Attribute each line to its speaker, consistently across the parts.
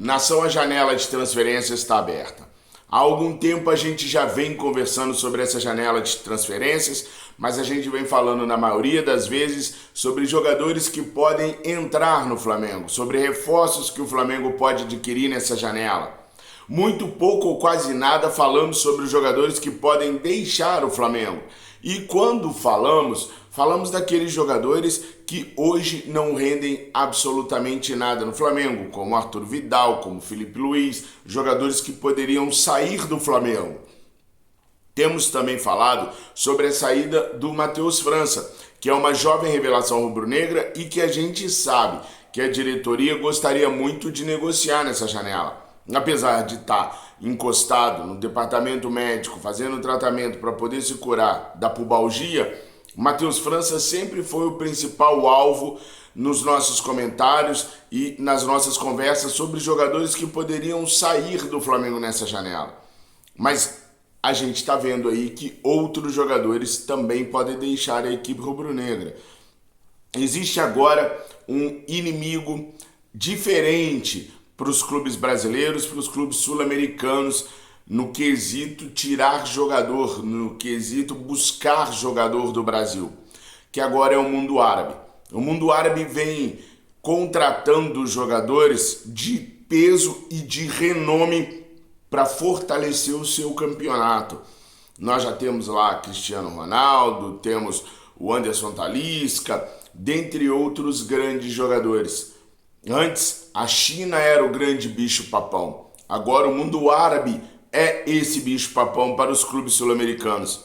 Speaker 1: Nação, a janela de transferência está aberta. Há algum tempo a gente já vem conversando sobre essa janela de transferências, mas a gente vem falando na maioria das vezes sobre jogadores que podem entrar no Flamengo, sobre reforços que o Flamengo pode adquirir nessa janela. Muito pouco ou quase nada falamos sobre os jogadores que podem deixar o Flamengo. E quando falamos daqueles jogadores que hoje não rendem absolutamente nada no Flamengo, como Arthur Vidal, como Felipe Luiz, jogadores que poderiam sair do Flamengo. Temos também falado sobre a saída do Matheus França, que é uma jovem revelação rubro-negra e que a gente sabe que a diretoria gostaria muito de negociar nessa janela. Apesar de estar encostado no departamento médico, fazendo tratamento para poder se curar da pubalgia, Matheus França sempre foi o principal alvo nos nossos comentários e nas nossas conversas sobre jogadores que poderiam sair do Flamengo nessa janela. Mas a gente está vendo aí que outros jogadores também podem deixar a equipe rubro-negra. Existe agora um inimigo diferente para os clubes brasileiros, para os clubes sul-americanos, no quesito tirar jogador, no quesito buscar jogador do Brasil, que agora é o mundo árabe. O mundo árabe vem contratando jogadores de peso e de renome para fortalecer o seu campeonato. Nós já temos lá Cristiano Ronaldo, temos o Anderson Talisca, dentre outros grandes jogadores. Antes, a China era o grande bicho-papão. Agora, o mundo árabe é esse bicho-papão para os clubes sul-americanos.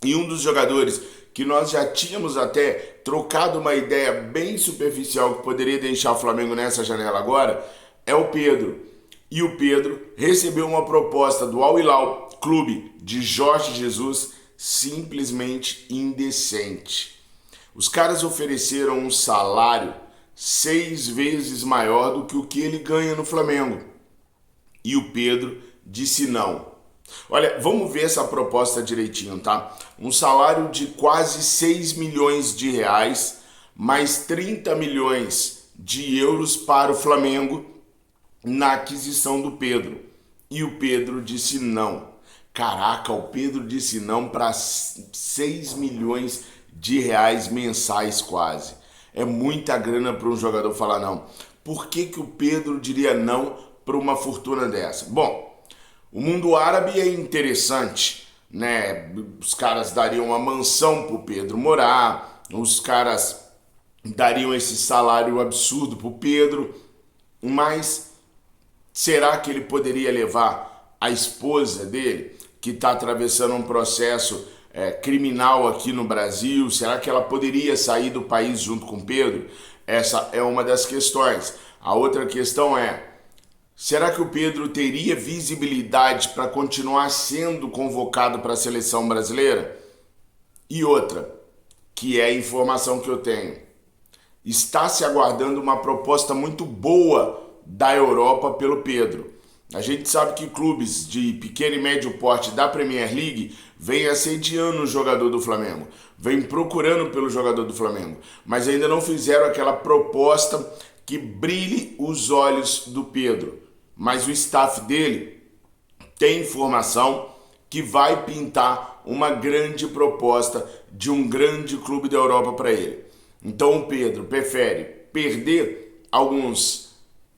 Speaker 1: E um dos jogadores que nós já tínhamos até trocado uma ideia bem superficial que poderia deixar o Flamengo nessa janela agora é o Pedro. E o Pedro recebeu uma proposta do Al Hilal, clube de Jorge Jesus, simplesmente indecente. Os caras ofereceram um salário 6 vezes maior do que o que ele ganha no Flamengo. E o Pedro disse não. Olha, vamos ver essa proposta direitinho, tá? Um salário de quase 6 milhões de reais, mais 30 milhões de euros para o Flamengo na aquisição do Pedro. E o Pedro disse não. Caraca, o Pedro disse não para 6 milhões de reais mensais quase. É muita grana para um jogador falar não. Por que o Pedro diria não para uma fortuna dessa? Bom, o mundo árabe é interessante, né? Os caras dariam uma mansão para o Pedro morar, os caras dariam esse salário absurdo para o Pedro, mas será que ele poderia levar a esposa dele, que está atravessando um processo criminal aqui no Brasil? Será que ela poderia sair do país junto com Pedro? Essa é uma das questões. A outra questão é, será que o Pedro teria visibilidade para continuar sendo convocado para a seleção brasileira? E outra, que é a informação que eu tenho, está se aguardando uma proposta muito boa da Europa pelo Pedro. A gente sabe que clubes de pequeno e médio porte da Premier League vêm assediando o jogador do Flamengo, vêm procurando pelo jogador do Flamengo, mas ainda não fizeram aquela proposta que brilhe os olhos do Pedro. Mas o staff dele tem informação que vai pintar uma grande proposta de um grande clube da Europa para ele. Então o Pedro prefere perder alguns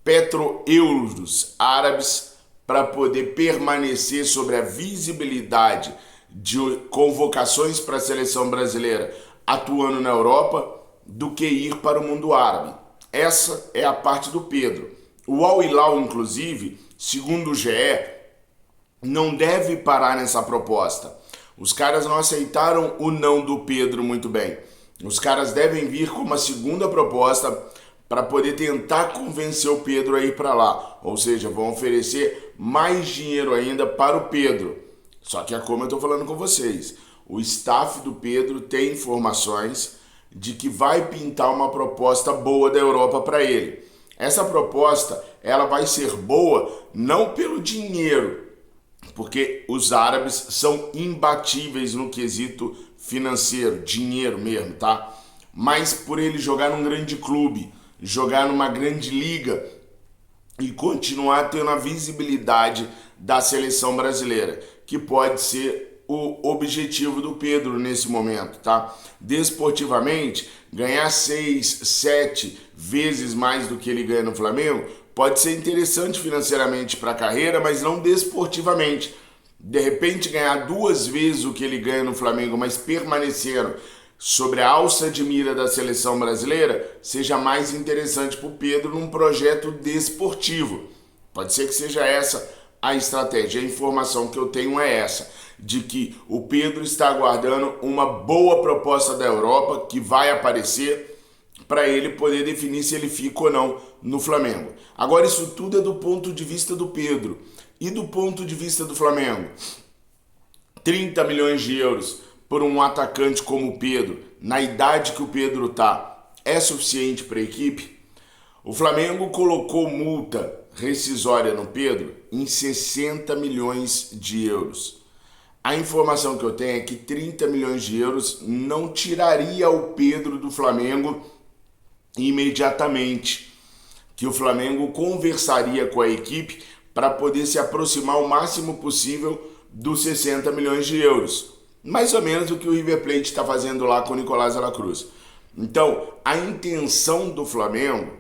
Speaker 1: petro-euros árabes para poder permanecer sobre a visibilidade de convocações para a seleção brasileira atuando na Europa do que ir para o mundo árabe. Essa é a parte do Pedro. O Al Hilal, inclusive, segundo o GE, não deve parar nessa proposta. Os caras não aceitaram o não do Pedro muito bem. Os caras devem vir com uma segunda proposta para poder tentar convencer o Pedro a ir para lá. Ou seja, vão oferecer mais dinheiro ainda para o Pedro. Só que é como eu estou falando com vocês. O staff do Pedro tem informações de que vai pintar uma proposta boa da Europa para ele. Essa proposta, ela vai ser boa não pelo dinheiro, porque os árabes são imbatíveis no quesito financeiro, dinheiro mesmo, tá? Mas por ele jogar num grande clube, jogar numa grande liga e continuar tendo a visibilidade da seleção brasileira, que pode ser o objetivo do Pedro nesse momento, tá? Desportivamente, ganhar 6, 7 vezes mais do que ele ganha no Flamengo pode ser interessante financeiramente para a carreira, mas não desportivamente. De repente ganhar 2 vezes o que ele ganha no Flamengo, mas permanecendo sobre a alça de mira da seleção brasileira, seja mais interessante para o Pedro num projeto desportivo. Pode ser que seja essa a estratégia. A informação que eu tenho é essa, de que o Pedro está aguardando uma boa proposta da Europa que vai aparecer para ele poder definir se ele fica ou não no Flamengo. Agora, isso tudo é do ponto de vista do Pedro. E do ponto de vista do Flamengo? 30 milhões de euros por um atacante como o Pedro, na idade que o Pedro está, é suficiente para a equipe? O Flamengo colocou multa rescisória no Pedro em 60 milhões de euros. A informação que eu tenho é que 30 milhões de euros não tiraria o Pedro do Flamengo imediatamente, que o Flamengo conversaria com a equipe para poder se aproximar o máximo possível dos 60 milhões de euros. Mais ou menos o que o River Plate está fazendo lá com o Nicolás de la Cruz. Então, a intenção do Flamengo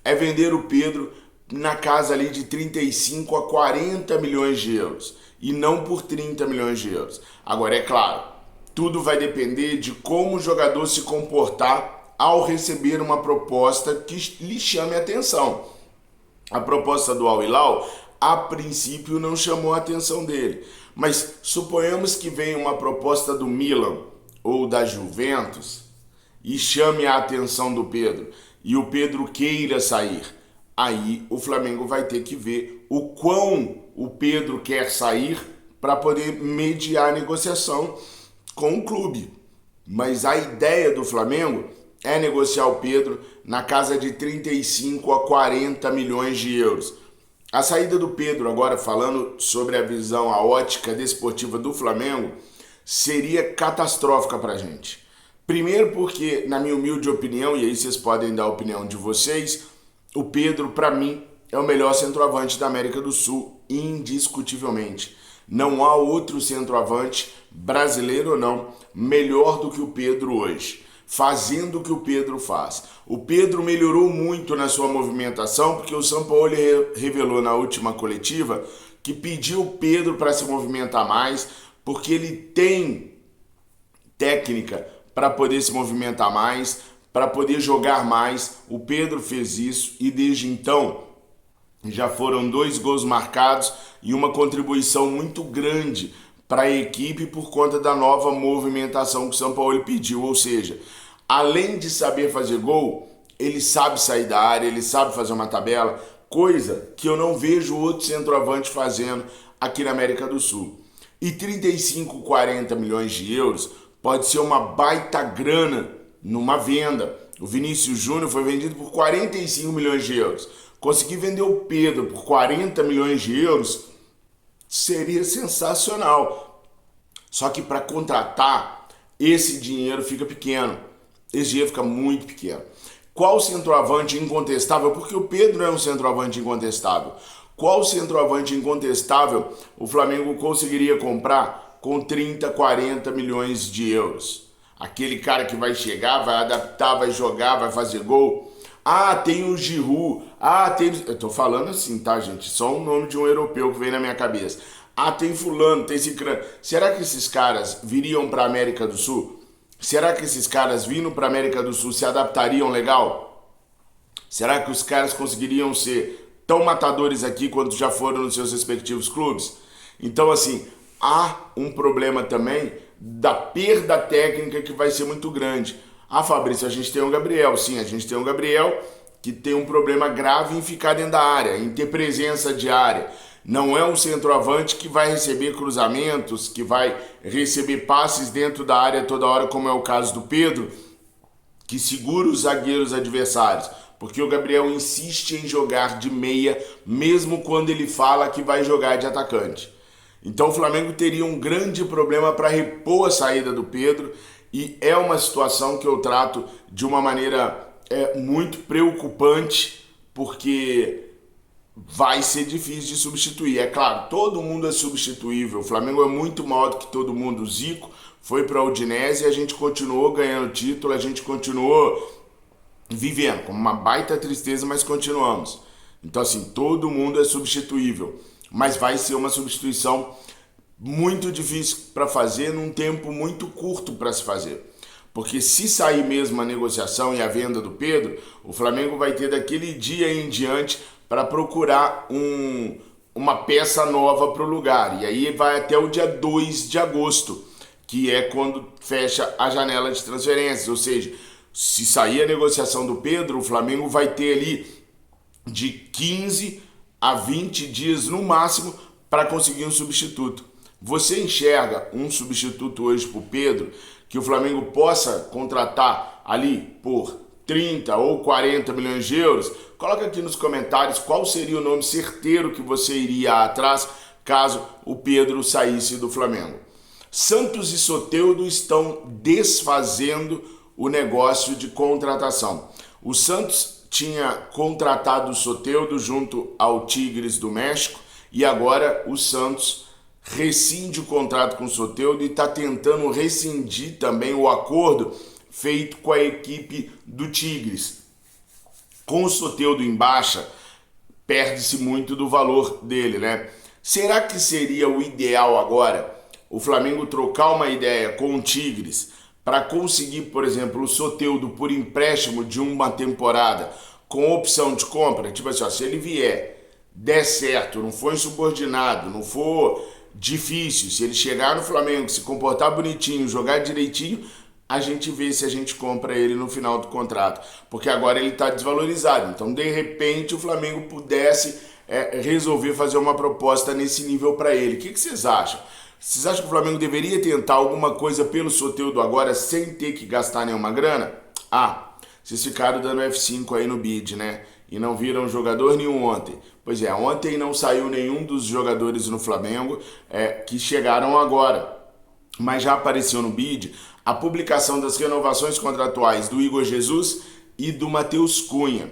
Speaker 1: é vender o Pedro na casa ali de 35 a 40 milhões de euros e não por 30 milhões de euros. Agora, é claro, tudo vai depender de como o jogador se comportar ao receber uma proposta que lhe chame a atenção. A proposta do Al Hilal, a princípio, não chamou a atenção dele. Mas suponhamos que venha uma proposta do Milan ou da Juventus e chame a atenção do Pedro, e o Pedro queira sair. Aí o Flamengo vai ter que ver o quão o Pedro quer sair para poder mediar a negociação com o clube. Mas a ideia do Flamengo é negociar o Pedro na casa de 35 a 40 milhões de euros. A saída do Pedro, agora falando sobre a visão, a ótica desportiva do Flamengo, seria catastrófica para a gente. Primeiro porque, na minha humilde opinião, e aí vocês podem dar a opinião de vocês, o Pedro, para mim, é o melhor centroavante da América do Sul, indiscutivelmente. Não há outro centroavante, brasileiro ou não, melhor do que o Pedro hoje, fazendo o que o Pedro faz. O Pedro melhorou muito na sua movimentação, porque o Sampaoli revelou na última coletiva que pediu o Pedro para se movimentar mais, porque ele tem técnica para poder se movimentar mais, para poder jogar mais. O Pedro fez isso e desde então já foram 2 gols marcados e uma contribuição muito grande para a equipe por conta da nova movimentação que o Sampaoli pediu. Ou seja, além de saber fazer gol, ele sabe sair da área, ele sabe fazer uma tabela, coisa que eu não vejo outro centroavante fazendo aqui na América do Sul. E 35, 40 milhões de euros pode ser uma baita grana numa venda. O Vinícius Júnior foi vendido por 45 milhões de euros. Conseguir vender o Pedro por 40 milhões de euros seria sensacional. Só que para contratar, esse dinheiro fica pequeno. Esse dinheiro fica muito pequeno. Qual centroavante incontestável? Porque o Pedro é um centroavante incontestável. Qual centroavante incontestável o Flamengo conseguiria comprar com 30, 40 milhões de euros? Aquele cara que vai chegar, vai adaptar, vai jogar, vai fazer gol. Ah, tem o Giroud. Ah, tem... Eu tô falando assim, tá, gente? Só o nome de um europeu que vem na minha cabeça. Ah, tem fulano, tem ciclano. Será que esses caras viriam para a América do Sul? Será que esses caras vindo para a América do Sul se adaptariam legal? Será que os caras conseguiriam ser tão matadores aqui quanto já foram nos seus respectivos clubes? Então, assim, há um problema também da perda técnica que vai ser muito grande. Ah, Fabrício, a gente tem um Gabriel. Sim, a gente tem um Gabriel que tem um problema grave em ficar dentro da área, em ter presença de área. Não é um centroavante que vai receber cruzamentos, que vai receber passes dentro da área toda hora, como é o caso do Pedro, que segura os zagueiros adversários. Porque o Gabriel insiste em jogar de meia, mesmo quando ele fala que vai jogar de atacante. Então o Flamengo teria um grande problema para repor a saída do Pedro, e é uma situação que eu trato de uma maneira muito preocupante porque vai ser difícil de substituir. É claro, todo mundo é substituível. O Flamengo é muito maior do que todo mundo. O Zico foi para a Udinese e a gente continuou ganhando título, a gente continuou vivendo com uma baita tristeza, mas continuamos. Então assim, todo mundo é substituível, mas vai ser uma substituição muito difícil para fazer num tempo muito curto para se fazer. Porque se sair mesmo a negociação e a venda do Pedro, o Flamengo vai ter daquele dia em diante para procurar uma peça nova para o lugar. E aí vai até o dia 2 de agosto, que é quando fecha a janela de transferências. Ou seja, se sair a negociação do Pedro, o Flamengo vai ter ali de 15 a 20 dias no máximo para conseguir um substituto. Você enxerga um substituto hoje para o Pedro que o Flamengo possa contratar ali por 30 ou 40 milhões de euros? Coloca aqui nos comentários qual seria o nome certeiro que você iria atrás caso o Pedro saísse do Flamengo. Santos e Soteldo estão desfazendo o negócio de contratação. O Santos tinha contratado o Soteldo junto ao Tigres do México e agora o Santos rescinde o contrato com o Soteldo e está tentando rescindir também o acordo feito com a equipe do Tigres. Com o Soteldo em baixa, perde-se muito do valor dele, né? Será que seria o ideal agora o Flamengo trocar uma ideia com o Tigres para conseguir, por exemplo, o Soteldo por empréstimo de uma temporada com opção de compra? Tipo assim, ó, se ele vier, der certo, não for insubordinado, não for difícil, se ele chegar no Flamengo, se comportar bonitinho, jogar direitinho, a gente vê se a gente compra ele no final do contrato, porque agora ele está desvalorizado. Então, de repente, o Flamengo pudesse resolver fazer uma proposta nesse nível para ele. O que vocês acham? Vocês acham que o Flamengo deveria tentar alguma coisa pelo Soteldo agora sem ter que gastar nenhuma grana? Vocês ficaram dando F5 aí no bid, né? E não viram jogador nenhum ontem. Pois é, ontem não saiu nenhum dos jogadores no Flamengo que chegaram agora. Mas já apareceu no bid a publicação das renovações contratuais do Igor Jesus e do Matheus Cunha.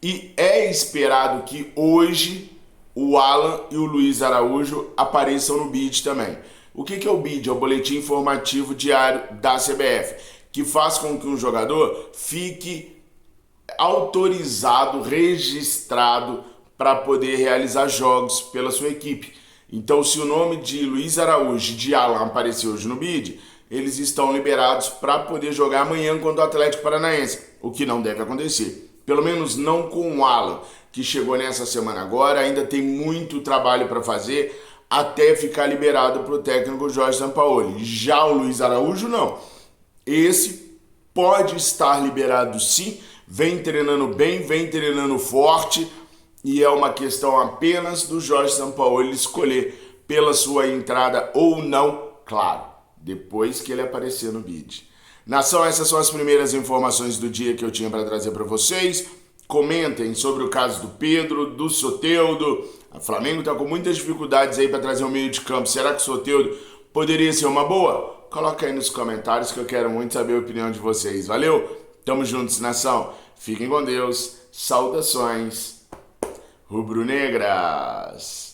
Speaker 1: E é esperado que hoje o Alan e o Luiz Araújo apareçam no bid também. O que é o bid? É o boletim informativo diário da CBF, que faz com que um jogador fique autorizado, registrado para poder realizar jogos pela sua equipe. Então, se o nome de Luiz Araújo e de Alan aparecer hoje no bid, eles estão liberados para poder jogar amanhã contra o Atlético Paranaense, o que não deve acontecer. Pelo menos não com o Alan, que chegou nessa semana agora, ainda tem muito trabalho para fazer até ficar liberado para o técnico Jorge Sampaoli. Já o Luiz Araújo, não. Esse pode estar liberado sim, vem treinando bem, vem treinando forte, e é uma questão apenas do Jorge Sampaoli escolher pela sua entrada ou não, claro, depois que ele aparecer no bid. Nação, essas são as primeiras informações do dia que eu tinha para trazer para vocês. Comentem sobre o caso do Pedro, do Soteldo. O Flamengo está com muitas dificuldades aí para trazer um meio de campo. Será que o Soteldo poderia ser uma boa? Coloca aí nos comentários que eu quero muito saber a opinião de vocês. Valeu? Tamo juntos, nação. Fiquem com Deus. Saudações rubro-negras.